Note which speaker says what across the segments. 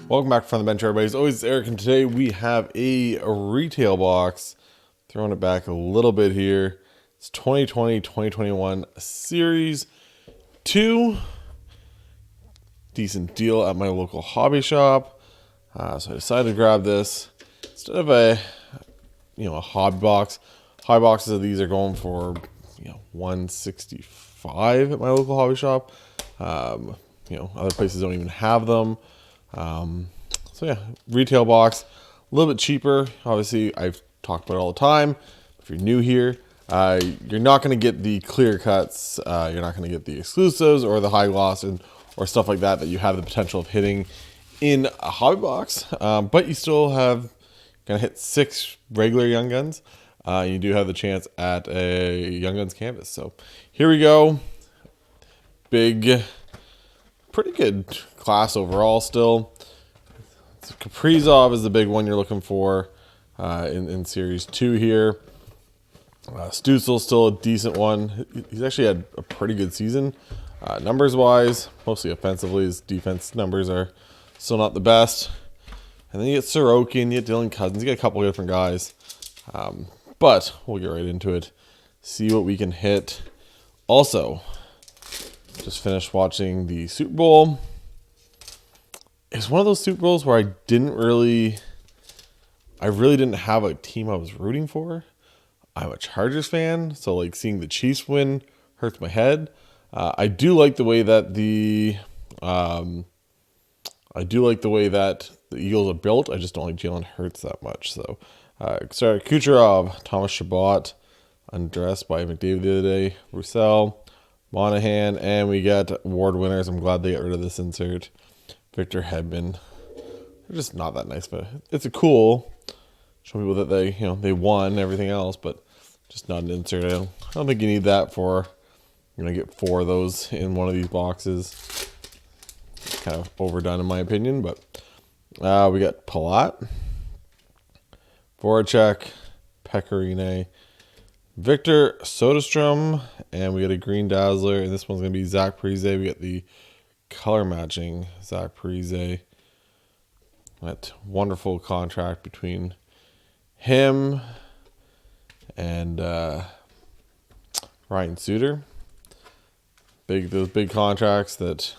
Speaker 1: Welcome back from the bench, everybody. As always, it's Eric, and today we have a retail box. Throwing it back a little bit here. It's 2020-2021 Series 2. Decent deal at my local hobby shop. So I decided to grab this instead of a hobby box. Hobby boxes of these are going for $165 at my local hobby shop. Other places don't even have them. So yeah, retail box, a little bit cheaper. Obviously, I've talked about it all the time. If you're new here, you're not going to get the clear cuts. You're not going to get the exclusives or the high gloss or stuff like that you have the potential of hitting in a hobby box. But you still have going to hit 6 regular Young Guns. You do have the chance at a Young Guns canvas. So here we go. Big, pretty good class overall still. Kaprizov is the big one you're looking for in Series 2 here. Stutzle still a decent one. He's actually had a pretty good season. Numbers-wise, mostly offensively. His defense numbers are still not the best. And then you get Sorokin, you get Dylan Cousins. You get a couple of different guys. But we'll get right into it. See what we can hit. Also, just finished watching the Super Bowl. It's one of those Super Bowls where I really didn't have a team I was rooting for. I'm a Chargers fan, so like seeing the Chiefs win hurts my head. I do like the way that the Eagles are built. I just don't like Jalen Hurts that much. So, sorry, Kucherov, Thomas Chabot, undressed by McDavid the other day, Roussel, Monahan, and we got award winners. I'm glad they got rid of this insert. Victor Hedman. They're just not that nice, but it's a cool show people that they won and everything else, but just not an insert. I don't think you need that for you're gonna get 4 of those in one of these boxes. It's kind of overdone in my opinion, but we got Palat, Voracek, Pecorine, Victor Soderstrom, and we got a Green Dazzler, and this one's gonna be Zach Parise. We got the color matching Zach Parise. That wonderful contract between him and Ryan Suter. Those big contracts that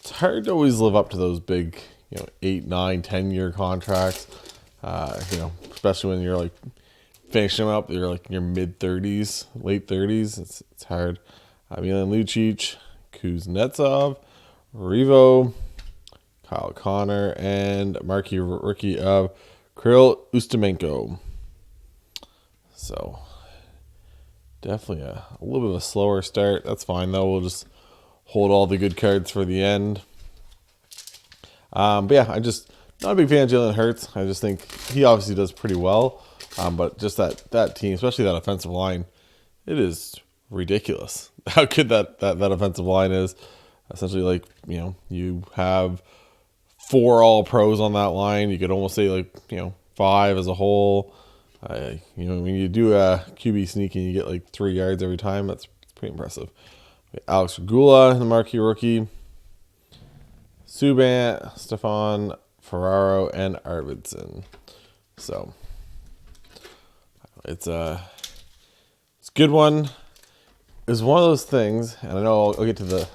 Speaker 1: it's hard to always live up to those big 8, 9, 10-year contracts. Especially when you're like finishing them up, you're like in your mid-30s, late 30s. It's hard. Milan Lucic, Kuznetsov, Revo, Kyle Connor, and marquee rookie of Kirill Ustimenko. So definitely a little bit of a slower start. That's fine though. We'll just hold all the good cards for the end. But yeah, I'm just not a big fan of Jalen Hurts. I just think he obviously does pretty well. But just that team, especially that offensive line, it is ridiculous how good that offensive line is. Essentially, like, you have 4 all-pros on that line. You could almost say 5 as a whole. When you do a QB sneak and you get 3 yards every time, that's pretty impressive. Alex Regula, the marquee rookie. Subban, Stefan Ferraro, and Arvidsson. So it's a good one. It's one of those things, and I know I'll get to the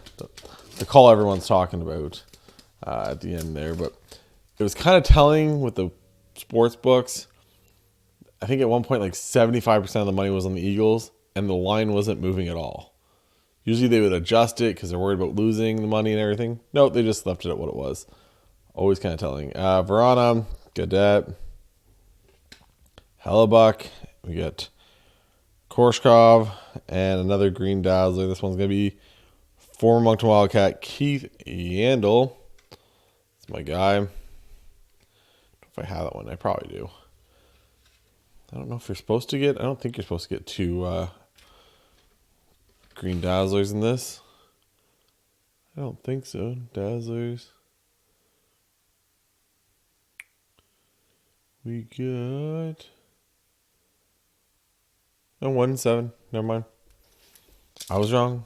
Speaker 1: call everyone's talking about at the end there, but it was kind of telling with the sports books. I think at one point 75% of the money was on the Eagles, and the line wasn't moving at all. Usually they would adjust it because they're worried about losing the money and everything. No, they just left it at what it was. Always kind of telling. Verona, Gadet, Hellebuck. We got Korshkov and another Green Dazzler. This one's going to be former Moncton Wildcat Keith Yandel. That's my guy. I don't know if I have that one. I probably do. I don't know if you're supposed to get... I don't think you're supposed to get 2 Green Dazzlers in this. I don't think so. Dazzlers. We got... No, 1-7. Never mind. I was wrong.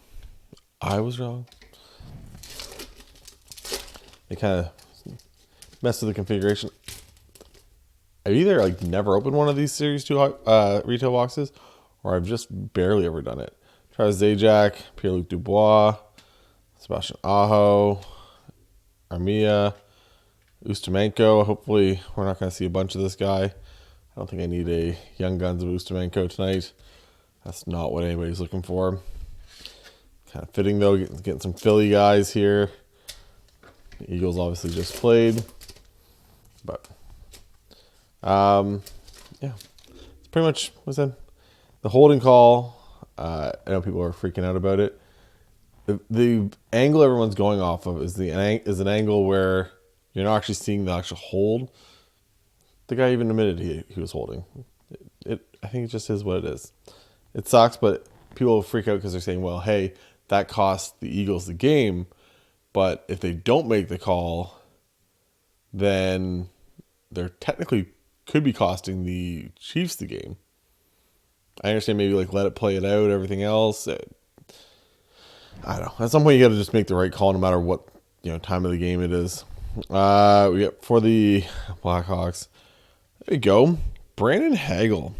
Speaker 1: They kind of messed with the configuration. I've either like never opened one of these Series 2 retail boxes, or I've just barely ever done it. Travis Zajac, Pierre-Luc Dubois, Sebastian Aho, Armia, Ustimenko. Hopefully we're not going to see a bunch of this guy. I don't think I need a Young Guns of Ustimenko tonight. That's not what anybody's looking for. Kind of fitting though, getting some Philly guys here. The Eagles obviously just played. But yeah, it's pretty much what's that? The holding call. I know people are freaking out about it. The angle everyone's going off of is an angle where you're not actually seeing the actual hold. The guy even admitted he was holding. I think it just is what it is. It sucks, but people freak out because they're saying, well, hey, that cost the Eagles the game. But if they don't make the call, then they're technically could be costing the Chiefs the game. I understand maybe like let it play it out, everything else. I don't know. At some point you got to just make the right call no matter what, time of the game it is. We got for the Blackhawks. There you go. Brandon Hagel.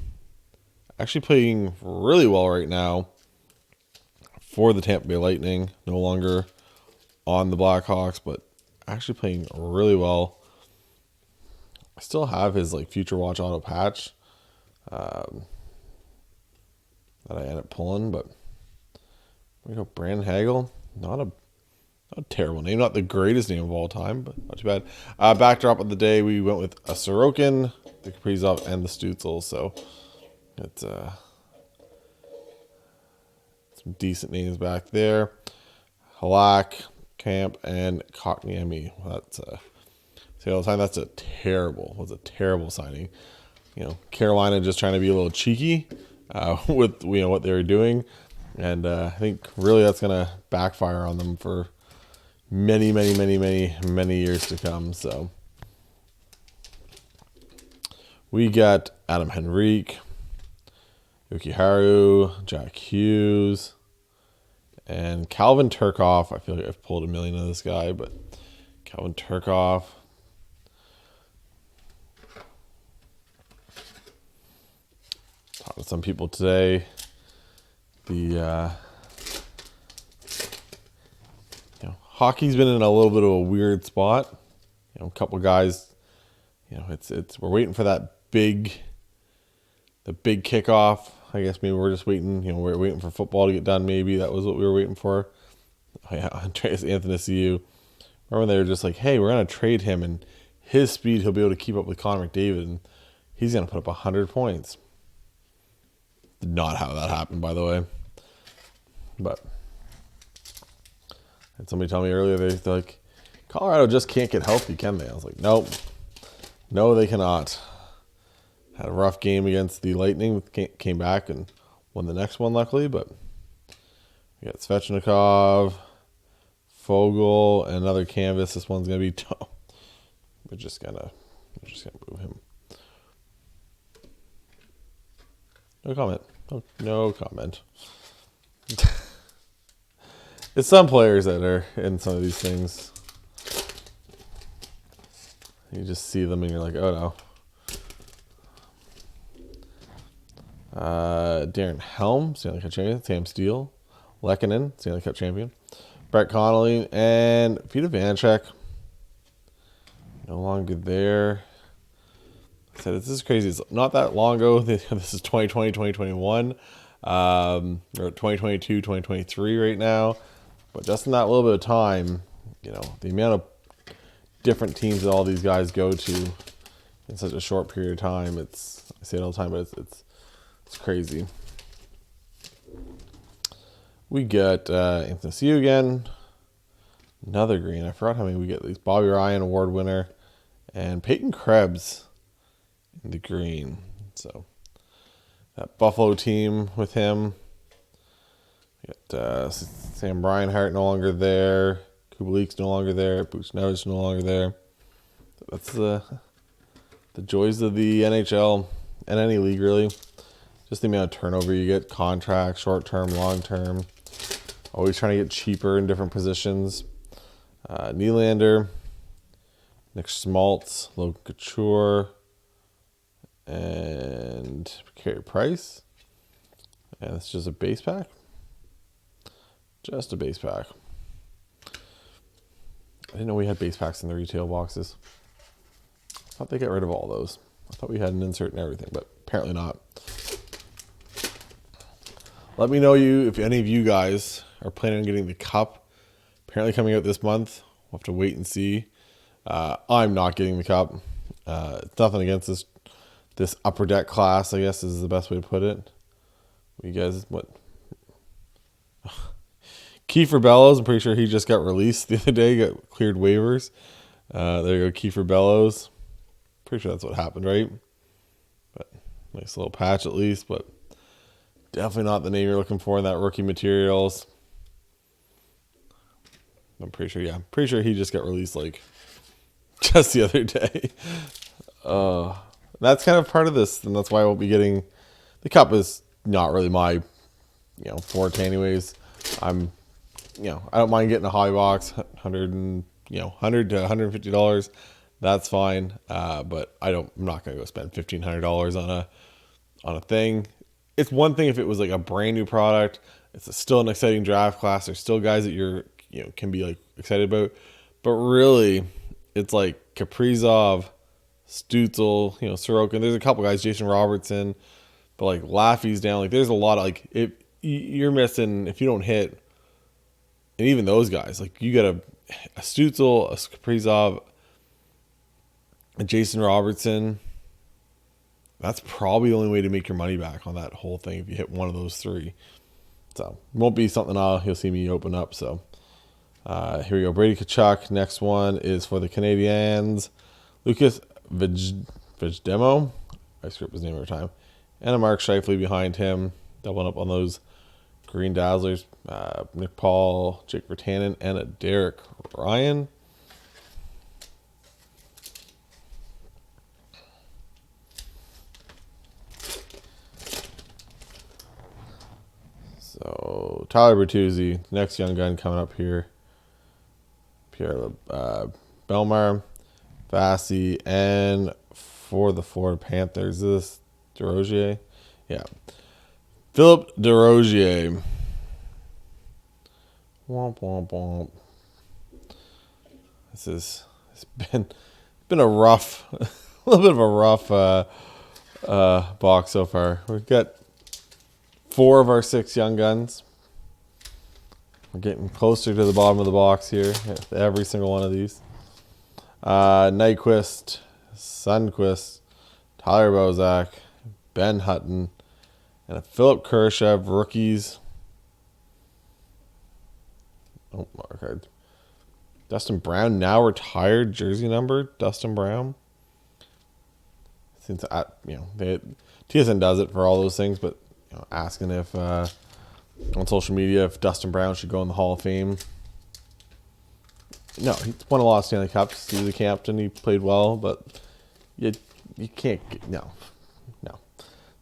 Speaker 1: Actually playing really well right now for the Tampa Bay Lightning. No longer on the Blackhawks, but actually playing really well. I still have his Future Watch auto patch that I ended up pulling, but there you go. Brandon Hagel. Not a terrible name. Not the greatest name of all time, but not too bad. Backdrop of the day, we went with a Sorokin, the Kaprizov, and the Stutzle. So it's some decent names back there. Halak, Camp, and Kotkaniemi. That's say all the time. That's a terrible signing. Carolina just trying to be a little cheeky with what they were doing, and I think really that's gonna backfire on them for many years to come. So we got Adam Henrique, Yuki Haru, Jack Hughes, and Calvin Turcoff. I feel like I've pulled a million of this guy, but Calvin Turcoff. Talked to some people today. Hockey's been in a little bit of a weird spot. A couple guys. We're waiting for the big kickoff. I guess maybe we're just waiting. We're waiting for football to get done. Maybe that was what we were waiting for. Oh, yeah, Andreas Anthony. Remember they were just like, hey, we're gonna trade him, and his speed, he'll be able to keep up with Connor McDavid, and he's gonna put up 100 points. Did not how that happened, by the way. But had somebody tell me earlier they're like, Colorado just can't get healthy, can they? I was like, nope. No, they cannot. Had a rough game against the Lightning. Came back and won the next one, luckily. But we got Svechnikov, Fogle, and another canvas. This one's gonna be tough. We're just gonna move him. No comment. No comment. It's some players that are in some of these things. You just see them and you're like, oh no. Darren Helm, Stanley Cup champion. Sam Steele, Lehkonen, Stanley Cup champion. Brett Connolly and Peter Vanacek. No longer there. I said, this is crazy. It's not that long ago. This is 2020, 2021. Or 2022, 2023 right now. But just in that little bit of time, the amount of different teams that all these guys go to in such a short period of time, I say it all the time, but it's crazy. We got Anthony Ciu again. Another green. I forgot how many we get. These Bobby Ryan award winner and Peyton Krebs in the green. So that Buffalo team with him. We got Sam Breinhart no longer there. Kubelik's no longer there. Buchnevich no longer there. So that's the joys of the NHL and any league, really. Just the amount of turnover you get. Contract, short-term, long-term. Always trying to get cheaper in different positions. Nylander, Nick Schmaltz, Logan Couture, and Carey Price. And it's just a base pack. Just a base pack. I didn't know we had base packs in the retail boxes. I thought they got rid of all those. I thought we had an insert and everything, but apparently not. Let me know if any of you guys are planning on getting the cup. Apparently coming out this month. We'll have to wait and see. I'm not getting the cup. It's nothing against this upper deck class, I guess is the best way to put it. You guys, what? Kiefer Bellows, I'm pretty sure he just got released the other day, got cleared waivers. There you go, Kiefer Bellows. Pretty sure that's what happened, right? But nice little patch at least, but definitely not the name you're looking for in that rookie materials. I'm pretty sure he just got released like just the other day. That's kind of part of this, and that's why I won't be getting the cup. Is not really my forte anyways. I don't mind getting a hobby box, $100 to $150. That's fine. But I'm not gonna go spend $1,500 on a thing. It's one thing if it was like a brand new product. It's still an exciting draft class. There's still guys that you're can be like excited about. But really, it's like Kaprizov, Stutzle, Sorokin. There's a couple guys, Jason Robertson, but like Laffy's down. Like there's a lot of like if you're missing if you don't hit. And even those guys, like you got a Stutzle, a Kaprizov, a Jason Robertson. That's probably the only way to make your money back on that whole thing if you hit one of those three. So it won't be something you'll see me open up. So here we go. Brady Tkachuk. Next one is for the Canadiens. Lucas Vijdemo. I script his name every time. And a Mark Scheifele behind him. Doubling up on those Green Dazzlers, Nick Paul, Jake Virtanen, and a Derek Ryan. So Tyler Bertuzzi, next young gun coming up here. Pierre Belmar, Vasi, and for the Florida Panthers, is this DeRozier? Yeah. Philip DeRozier. Womp womp womp. It's been a rough, a little bit of a rough box so far. We've got 4 of our 6 young guns. We're getting closer to the bottom of the box here. Every single one of these. Nyquist, Sundquist, Tyler Bozak, Ben Hutton, and a Philip Kurashev rookies. Oh, okay. Dustin Brown, now retired, jersey number. Dustin Brown. Since TSN does it for all those things, but asking if on social media if Dustin Brown should go in the Hall of Fame. No, he won a lot of Stanley Cups. He was a captain. He played well, but you can't no.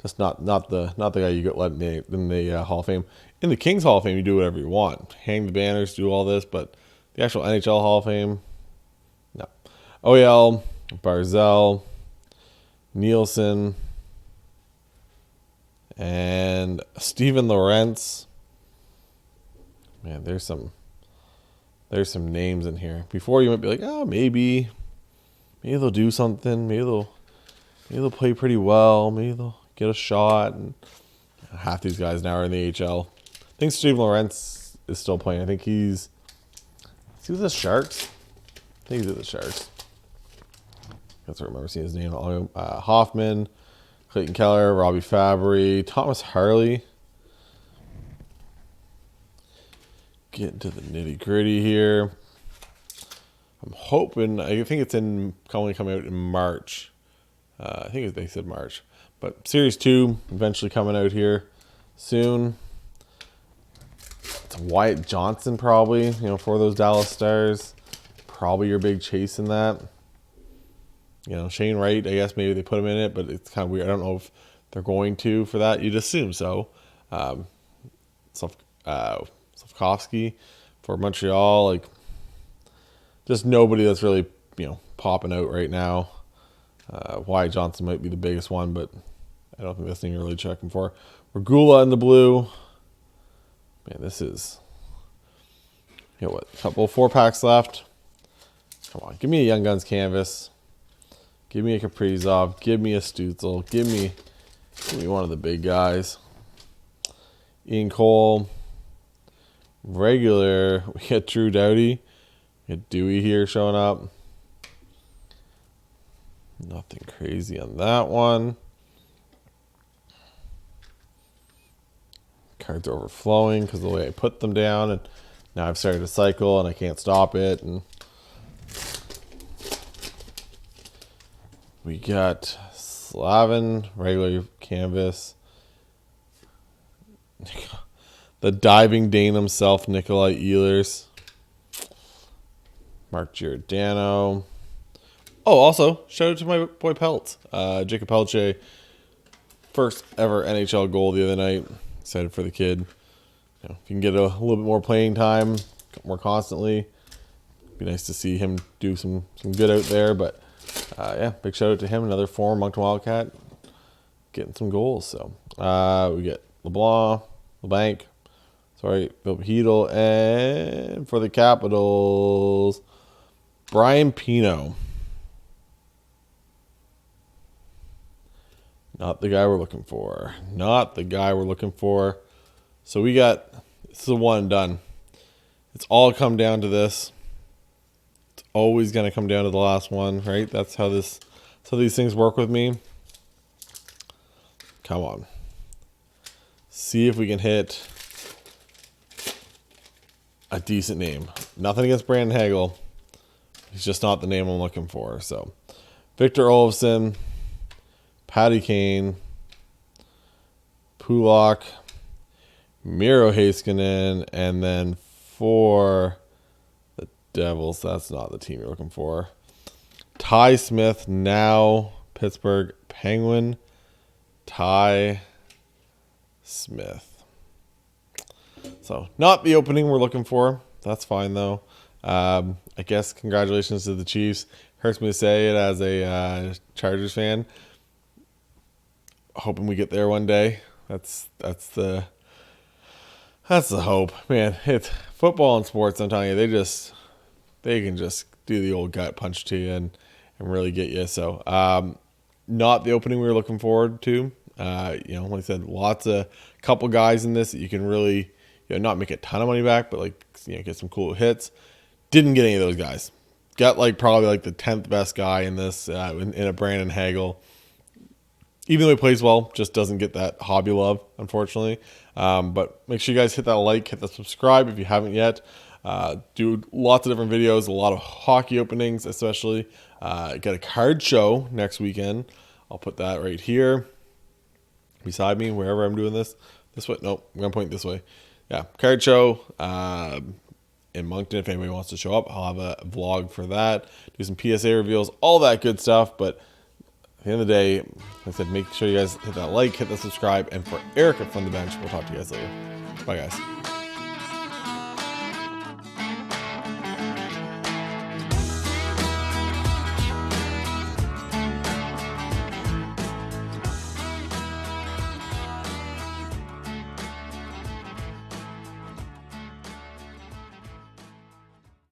Speaker 1: Just not the guy you get let in the Hall of Fame. In the Kings Hall of Fame, you do whatever you want. Hang the banners, do all this, but the actual NHL Hall of Fame, no. OEL, Barzell, Nielsen, and Steven Lorentz. Man, there's some names in here. Before you might be like, oh, maybe they'll do something. Maybe they'll play pretty well. Maybe they'll get a shot. And half these guys now are in the AHL. I think Steven Lorentz is still playing. I think he's with the Sharks. I think he's at the Sharks. That's what I remember seeing his name. Hoffman, Clayton Keller, Robbie Fabry, Thomas Harley. Getting to the nitty gritty here. I'm hoping. I think it's only coming out in March. I think they said March, but Series 2 eventually coming out here soon. It's Wyatt Johnson probably. For those Dallas Stars, probably your big chase in that. Shane Wright. I guess maybe they put him in it, but it's kind of weird. I don't know if they're going to for that. You'd assume so. Slavkovsky for Montreal, just nobody that's really popping out right now. Wyatt Johnson might be the biggest one, but I don't think that's thing you're really checking for. Regula in the blue. Man, this is, you know what, a couple 4-packs left. Come on, give me a Young Guns canvas. Give me a Kaprizov. Give me a Stutzle. Give me one of the big guys. Ian Cole. Regular. We get Drew Doughty. We get Dewey here showing up. Nothing crazy on that one. Cards are overflowing because of the way I put them down, and now I've started to cycle and I can't stop it. And we got Slavin, regular canvas. The diving Dane himself, Nikolai Ehlers. Mark Giordano. Oh, also, shout out to my boy Pelt. Jacob Pelche, first ever NHL goal the other night. Excited for the kid. You know, if you can get a little bit more playing time, more constantly, be nice to see him do some good out there. But yeah, big shout out to him. Another former Moncton Wildcat getting some goals. So we get LeBlanc, sorry, Philip Hedel, and for the Capitals, Brian Pino. Not the guy we're looking for. Not the guy we're looking for. So we got, this is a one and done. It's all come down to this. It's always going to come down to the last one, right? That's how these things work with me. Come on. See if we can hit a decent name. Nothing against Brandon Hagel. He's just not the name I'm looking for. So Victor Olofsson, Patty Kane, Pulak, Miro Heiskanen, and then for the Devils, that's not the team you're looking for. Ty Smith, now Pittsburgh Penguin. Ty Smith. So not the opening we're looking for. That's fine though. I guess congratulations to the Chiefs. Hurts me to say it as a Chargers fan. Hoping we get there one day. That's the hope, man. It's football and sports. I'm telling you, they can just do the old gut punch to you and really get you. So not the opening we were looking forward to. Like I said, couple guys in this that you can really not make a ton of money back, but get some cool hits. Didn't get any of those guys. Got probably the 10th best guy in this in a Brandon Hagel. Even though he plays well, just doesn't get that hobby love, unfortunately. But make sure you guys hit that like, hit the subscribe if you haven't yet. Do lots of different videos, a lot of hockey openings, especially. Got a card show next weekend. I'll put that right here beside me, wherever I'm doing this. This way? Nope, I'm going to point this way. Yeah, card show in Moncton. If anybody wants to show up, I'll have a vlog for that. Do some PSA reveals, all that good stuff. But at the end of the day, like I said, make sure you guys hit that like, hit the subscribe. And for Eric from the bench, we'll talk to you guys later. Bye, guys.